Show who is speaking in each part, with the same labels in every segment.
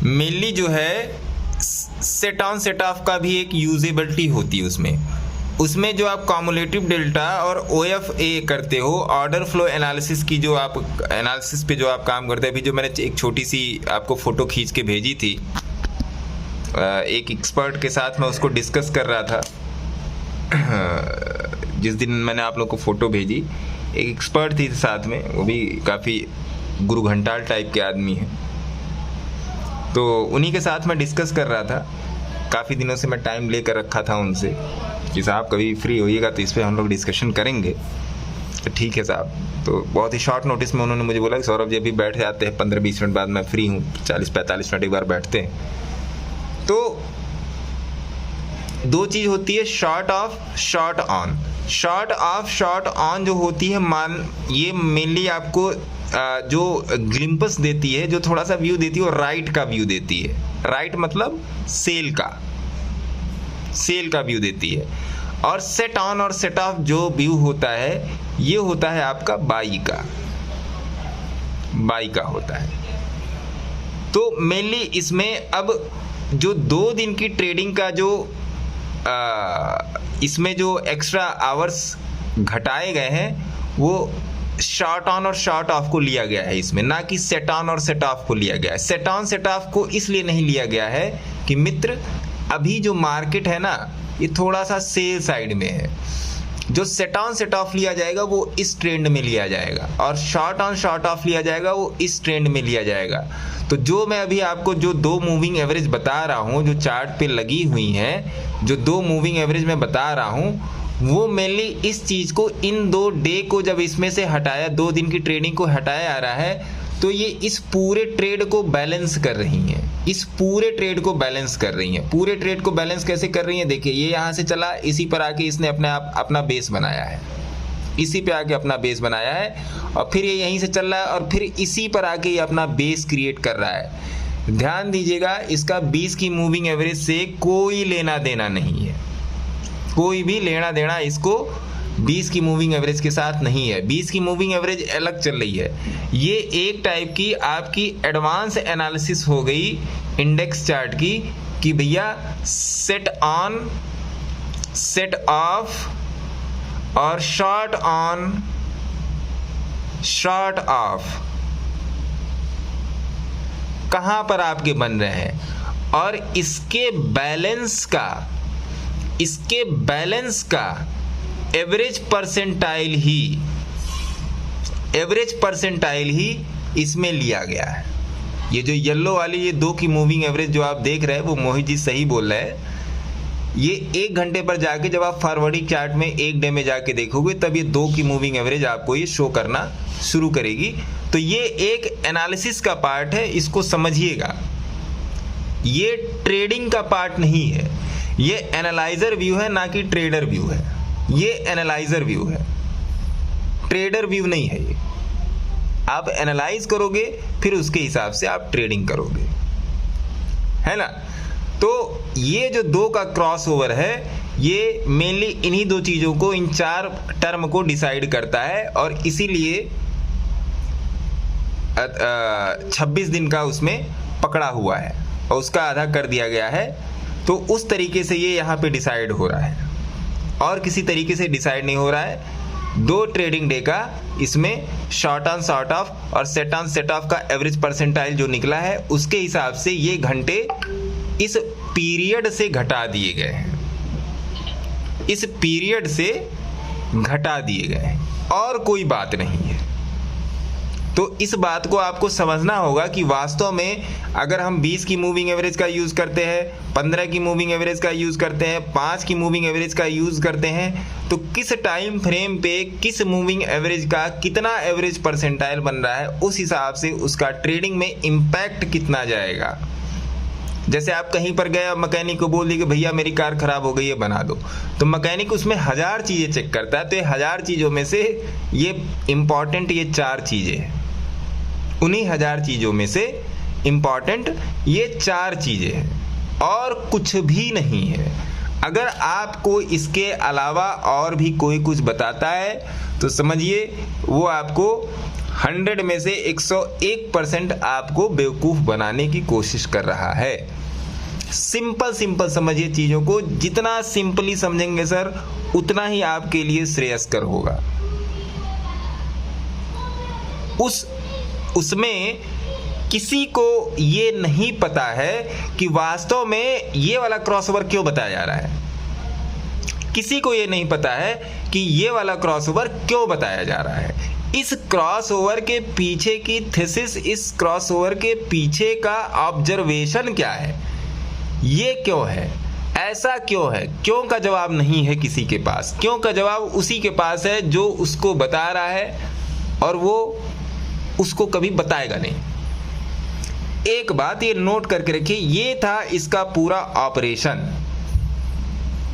Speaker 1: Mainly जो है set on set of का भी एक यूजेबिलिटी होती है उसमें जो आप कॉमुलेटिव डेल्टा और OFA करते हो, ऑर्डर फ्लो एनालिसिस की जो आप एनालिसिस पे जो आप काम करते हैं। अभी जो मैंने एक छोटी सी आपको फ़ोटो खींच के भेजी थी, एक एक्सपर्ट के साथ मैं उसको डिस्कस कर रहा था। जिस दिन मैंने आप लोग को फ़ोटो भेजी, एक एक्सपर्ट थी साथ में, वो भी काफ़ी गुरु घंटाल टाइप के आदमी हैं। तो उन्हीं के साथ मैं डिस्कस कर रहा था। काफ़ी दिनों से मैं टाइम लेकर रखा था उनसे कि साहब कभी फ्री होइएगा तो इस पर हम लोग डिस्कशन करेंगे। तो ठीक है साहब। तो बहुत ही शॉर्ट नोटिस में उन्होंने मुझे बोला कि सौरभ जी अभी बैठ जाते हैं, 15-20 मिनट बाद मैं फ्री हूँ, 40-45 मिनट एक बार बैठते हैं। तो दो चीज़ होती है, short of short on. Short of short on जो होती है, ये मेनली आपको जो ग्लिम्पस देती है, जो थोड़ा सा व्यू देती है, वो राइट का व्यू देती है। राइट मतलब सेल का व्यू देती है। और सेट ऑन और सेट ऑफ जो व्यू होता है, ये होता है आपका बाई का होता है। तो मेनली इसमें अब जो 2 दिन की ट्रेडिंग का जो इसमें जो एक्स्ट्रा आवर्स घटाए गए हैं, वो शॉर्ट ऑन और शॉर्ट ऑफ को लिया गया है इसमें, ना कि सेट ऑन और सेट ऑफ को लिया गया है। सेट ऑन सेट ऑफ को इसलिए नहीं लिया गया है कि मित्र, अभी जो मार्केट है ना, ये थोड़ा सा सेल साइड में है। जो सेट ऑन सेट ऑफ लिया जाएगा वो इस ट्रेंड में लिया जाएगा, और शॉर्ट ऑन शॉर्ट ऑफ लिया जाएगा वो इस ट्रेंड में लिया जाएगा। तो जो मैं अभी आपको जो 2 मूविंग एवरेज बता रहा हूँ, जो चार्ट पे लगी हुई हैं, जो 2 मूविंग एवरेज मैं बता रहा हूँ, वो मेनली इस चीज़ को, इन 2 डे को जब इसमें से हटाया, 2 दिन की ट्रेडिंग को हटाया आ रहा है, तो ये इस पूरे ट्रेड को बैलेंस कर रही हैं। इस पूरे ट्रेड को बैलेंस कर रही हैं। पूरे ट्रेड को बैलेंस कैसे कर रही हैं? देखिए, ये यहाँ से चला, इसी पर आके इसने अपना बेस बनाया है, इसी पे आके अपना बेस बनाया है, और फिर ये यहीं से चल रहा है, और फिर इसी पर आके ये अपना बेस क्रिएट कर रहा है। ध्यान दीजिएगा, इसका 20 की मूविंग एवरेज से कोई लेना देना नहीं है, कोई भी लेना देना इसको 20 की मूविंग एवरेज के साथ नहीं है। 20 की मूविंग एवरेज अलग चल रही है। ये एक टाइप की आपकी एडवांस एनालिसिस हो गई इंडेक्स चार्ट की, कि भैया सेट ऑन सेट ऑफ और शॉर्ट ऑन शॉर्ट ऑफ कहां पर आपके बन रहे हैं, और इसके बैलेंस का एवरेज परसेंटाइल ही इसमें लिया गया है। ये जो येलो वाली ये 2 की मूविंग एवरेज जो आप देख रहे हैं, वो मोहित जी सही बोल रहे हैं। ये 1 घंटे पर जाके जब आप फॉरवर्डिंग चार्ट में 1 डे में जाके देखोगे, तब ये 2 की मूविंग एवरेज आपको ये शो करना शुरू करेगी। तो ये एक एनालिसिस का पार्ट है, इसको समझिएगा। ये ट्रेडिंग का पार्ट नहीं है, ये एनालाइजर व्यू है, ना कि ट्रेडर व्यू है। ये एनालाइजर व्यू है, ट्रेडर व्यू नहीं है। ये आप एनालाइज करोगे, फिर उसके हिसाब से आप ट्रेडिंग करोगे, है ना। तो ये जो 2 का क्रॉस ओवर है, ये मेनली इन्हीं 2 चीज़ों को, इन 4 टर्म को डिसाइड करता है, और इसीलिए 26 दिन का उसमें पकड़ा हुआ है और उसका आधा कर दिया गया है। तो उस तरीके से ये यहाँ पे डिसाइड हो रहा है, और किसी तरीके से डिसाइड नहीं हो रहा है। 2 ट्रेडिंग डे का इसमें शॉर्ट ऑन शॉर्ट ऑफ और सेट ऑन सेट ऑफ का एवरेज परसेंटाइल जो निकला है, उसके हिसाब से ये घंटे इस पीरियड से घटा दिए गए हैं, इस पीरियड से घटा दिए गए हैं, और कोई बात नहीं है। तो इस बात को आपको समझना होगा कि वास्तव में अगर हम 20 की मूविंग एवरेज का यूज़ करते हैं, 15 की मूविंग एवरेज का यूज़ करते हैं, 5 की मूविंग एवरेज का यूज़ करते हैं, तो किस टाइम फ्रेम पे किस मूविंग एवरेज का कितना एवरेज परसेंटाइल बन रहा है, उस हिसाब से उसका ट्रेडिंग में इम्पैक्ट कितना जाएगा। जैसे आप कहीं पर गए, मैकेनिक को बोल दिए कि भैया मेरी कार ख़राब हो गई है, बना दो, तो मैकेनिक उसमें 1000 चीज़ें चेक करता है। तो ये 1000 चीज़ों में से ये इम्पॉर्टेंट ये 4 चीज़ें हैं, उन्हीं 1000 चीज़ों में से इम्पॉर्टेंट ये 4 चीज़ें हैं, और कुछ भी नहीं है। अगर आपको इसके अलावा और भी कोई कुछ बताता है, तो समझिए वो आपको 100 में से 101% आपको बेवकूफ़ बनाने की कोशिश कर रहा है। सिंपल समझिए चीज़ों को, जितना सिंपली समझेंगे सर उतना ही आपके लिए श्रेयस्कर होगा। उसमें किसी को ये नहीं पता है कि वास्तव में ये वाला क्रॉसओवर क्यों बताया जा रहा है। किसी को ये नहीं पता है कि ये वाला क्रॉसओवर क्यों बताया जा रहा है। इस क्रॉसओवर के पीछे की थीसिस, इस क्रॉसओवर के पीछे का ऑब्जर्वेशन क्या है, ये क्यों है, ऐसा क्यों है। क्यों का जवाब नहीं है किसी के पास। क्यों का जवाब उसी के पास है जो उसको बता रहा है, और वो उसको कभी बताएगा नहीं। एक बात ये नोट करके रखिए, ये था इसका पूरा ऑपरेशन।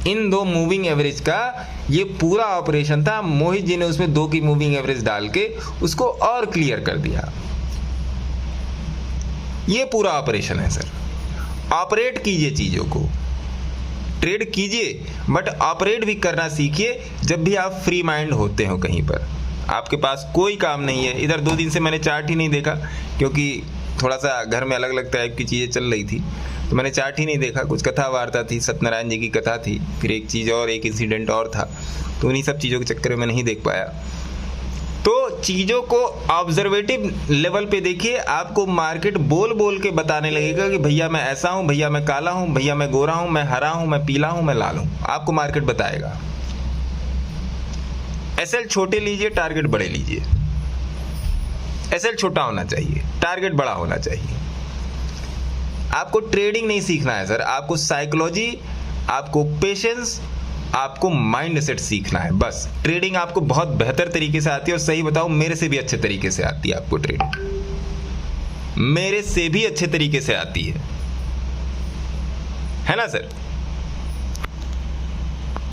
Speaker 1: इन दो मूविंग एवरेज का ये पूरा ऑपरेशन था। मोहित जी ने उसमें 2 की मूविंग एवरेज डाल के उसको और क्लियर कर दिया। ये पूरा ऑपरेशन है सर। ऑपरेट कीजिए चीज़ों को, ट्रेड कीजिए, बट ऑपरेट भी करना सीखिए जब भी आप फ्री माइंड होते हो, कहीं पर आपके पास कोई काम नहीं है। इधर 2 दिन से मैंने चार्ट ही नहीं देखा, क्योंकि थोड़ा सा घर में अलग अलग टाइप की चीज़ें चल रही थी, तो मैंने चार्ट ही नहीं देखा। कुछ कथा वार्ता थी, सत्यनारायण जी की कथा थी, फिर एक चीज़ और, एक इंसिडेंट और था, तो उन्हीं सब चीज़ों के चक्कर में नहीं देख पाया। तो चीज़ों को ऑब्जर्वेटिव लेवल पे देखिए, आपको मार्केट बोल बोल के बताने लगेगा कि भैया मैं ऐसा हूँ, भैया मैं काला हूँ, भैया मैं गोरा हूँ, मैं हरा हूँ, मैं पीला हूँ, मैं लाल हूँ। आपको मार्केट बताएगा। एसएल छोटे लीजिए, टारगेट बड़े लीजिए। एसएल छोटा होना चाहिए, टारगेट बड़ा होना चाहिए। आपको ट्रेडिंग नहीं सीखना है सर, आपको साइकोलॉजी, आपको पेशेंस, आपको माइंड सेट सीखना है बस। ट्रेडिंग आपको बहुत बेहतर तरीके से आती है, और सही बताऊं मेरे से भी अच्छे तरीके से आती है आपको ट्रेडिंग, मेरे से भी अच्छे तरीके से आती है ना सर।